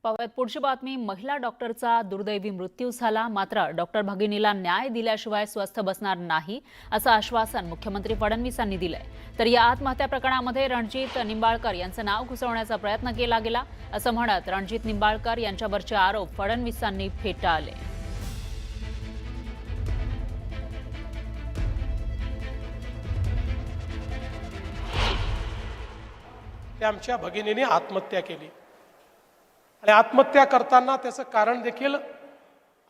पाहूयात पुढची बातमी। महिला डॉक्टरचा दुर्दैवी मृत्यू झाला, मात्र डॉक्टर भगिनीला न्याय दिल्याशिवाय स्वस्थ बसणार नाही असं आश्वासन मुख्यमंत्री फडणवीसांनी दिलंय। तर या आत्महत्या प्रकरणामध्ये रणजित निंबाळकर यांचं नाव घुसवण्याचा प्रयत्न केला गेला असं म्हणत रणजित निंबाळकर यांच्यावरचे आरोप फडणवीसांनी फेटाळले। आमच्या भगिनीने आत्महत्या केली आणि आत्महत्या करताना त्याचं कारण देखील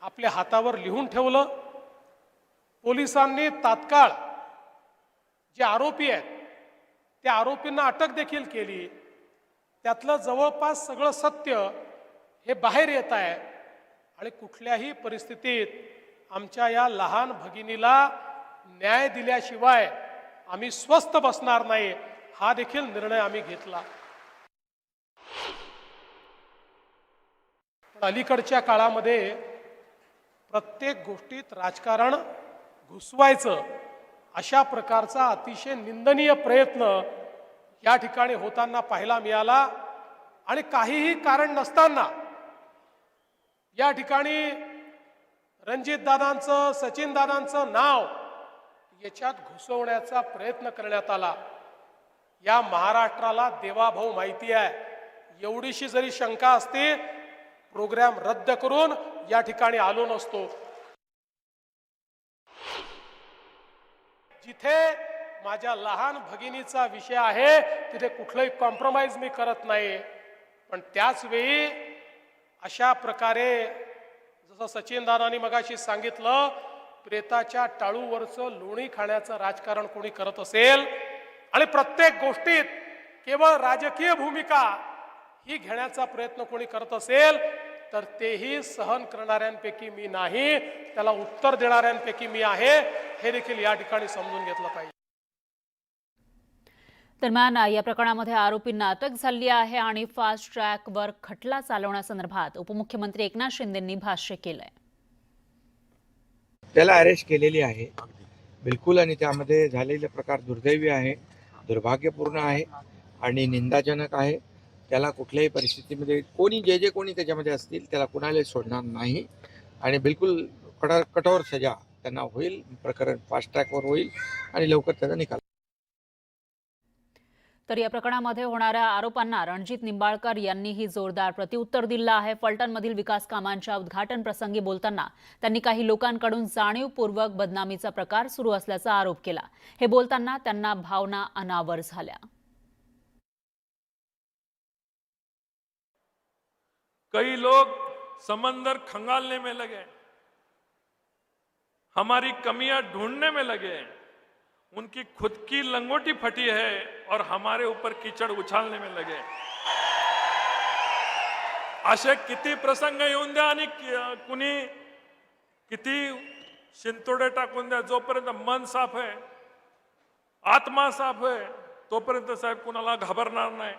आपल्या हातावर लिहून ठेवलं। पोलिसांनी तात्काळ जे आरोपी आहेत त्या आरोपींना अटक देखील केली। त्यातलं जवळपास सगळं सत्य हे बाहेर येत आहे आणि कुठल्याही परिस्थितीत आमच्या या लहान भगिनीला न्याय दिल्याशिवाय आम्ही स्वस्थ बसणार नाही, हा देखील निर्णय आम्ही घेतला। अलीकडच्या काळामध्ये प्रत्येक गोष्टीत राजकारण घुसवायचं अशा प्रकारचा अतिशय निंदनीय प्रयत्न या ठिकाणी होताना पाहायला मिळाला आणि काहीही कारण नसताना या ठिकाणी रणजित दादांचं, सचिन दादांचं नाव याच्यात घुसवण्याचा प्रयत्न करण्यात आला। या महाराष्ट्राला देवाभाऊ माहिती आहे। एवढीशी जरी शंका असते प्रोग्राम रद्द करून या ठिकाणी आलो नसतो। जिथे माझ्या लहान भगिनीचा विषय आहे तिथे कुठलंही कॉम्प्रोमाइज मी करत नाही, पण त्याच वेळी अशा प्रकारे जसं सचिन दादांनी मगाशी सांगितलं, प्रेताच्या टाळूवरचं लोणी खाण्याचं राजकारण कोणी करत असेल आणि प्रत्येक गोष्टीत केवळ राजकीय भूमिका ही घेण्याचा प्रयत्न कोणी करत असेल तर तेही सहन करणाऱ्यांपैकी मी नाही, त्याला उत्तर देणाऱ्यांपैकी मी आहे, हे देखील या ठिकाणी समजून घेतलं पाहिजे। दरम्यान या प्रकरणामध्ये आरोपींना अटक झाली आहे आणि फास्ट ट्रॅकवर खटला चालवण्यासंदर्भात उपमुख्यमंत्री एकनाथ शिंदेंनी भाष्य केलंय। त्याला अरेस्ट केलेली आहे बिलकुल, आणि त्यामध्ये झालेले प्रकार दुर्दैवी आहे, दुर्भाग्यपूर्ण आहे आणि निंदाजनक आहे। त्याला कुठल्याही परिस्थितीमध्ये कोणी जे कोणी त्याच्यामध्ये असतील त्याला कुणाला सोडणार नाही आणि बिलकुल कठोर सजा त्यांना होईल। प्रकरण फास्ट ट्रॅकवर होईल आणि लवकर त्याचा निकाल। तर या प्रकरणामध्ये होणाऱ्या आरोपांना रणजित निंबाळकर यांनीही जोरदार प्रत्युत्तर दिलं आहे। फलटणमधील विकास कामांच्या उद्घाटन प्रसंगी बोलताना त्यांनी काही लोकांकडून जाणीवपूर्वक बदनामीचा प्रकार सुरू असल्याचा आरोप केला। हे बोलताना त्यांना भावना अनावर झाल्या। कई लोग समंदर खंगालने में लगे, हमारी कमियां ढूंढने में लगे, उनकी खुद की लंगोटी फटी है और हमारे ऊपर कीचड़ उछालने में लगे। असे किती प्रसंग येऊन द्या आणि कुणी किती शिंतोडे टाकून द्या, जोपर्यंत मन साफ आहे, आत्मा साफ आहे, तोपर्यंत साहेब कुणाला घाबरणार नाही।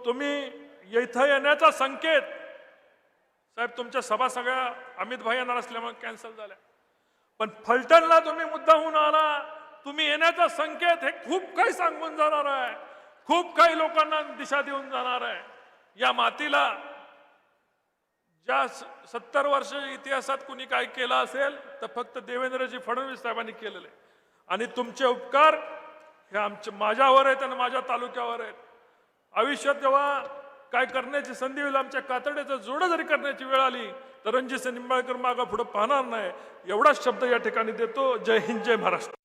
तुम्ही इथं येण्याचा संकेत साहेब, तुमच्या सभा सगळ्या अमित भाई येणार असल्यामुळे कॅन्सल झाल्या, पण फलटणला तुम्ही मुद्दाहून आला, तुम्ही येण्याचा संकेत हे खूप काही सांगून जाणार आहे, खूप काही लोकांना दिशा देऊन जाणार आहे। या मातीला ज्या 70 वर्ष इतिहासात कुणी काय केलं असेल तर फक्त देवेंद्रजी फडणवीस साहेबांनी केलेले, आणि तुमचे उपकार हे माझ्यावर आहेत आणि माझ्या तालुक्यावर आहेत। आयुष्यात जेव्हा काय करण्याची संधी होईल, आमच्या कातड्याचं जोडं जरी करण्याची वेळ आली तर रणजित निंबाळकर मागं पुढे पाहणार नाही, एवढाच शब्द या ठिकाणी देतो। जय हिंद, जय महाराष्ट्र।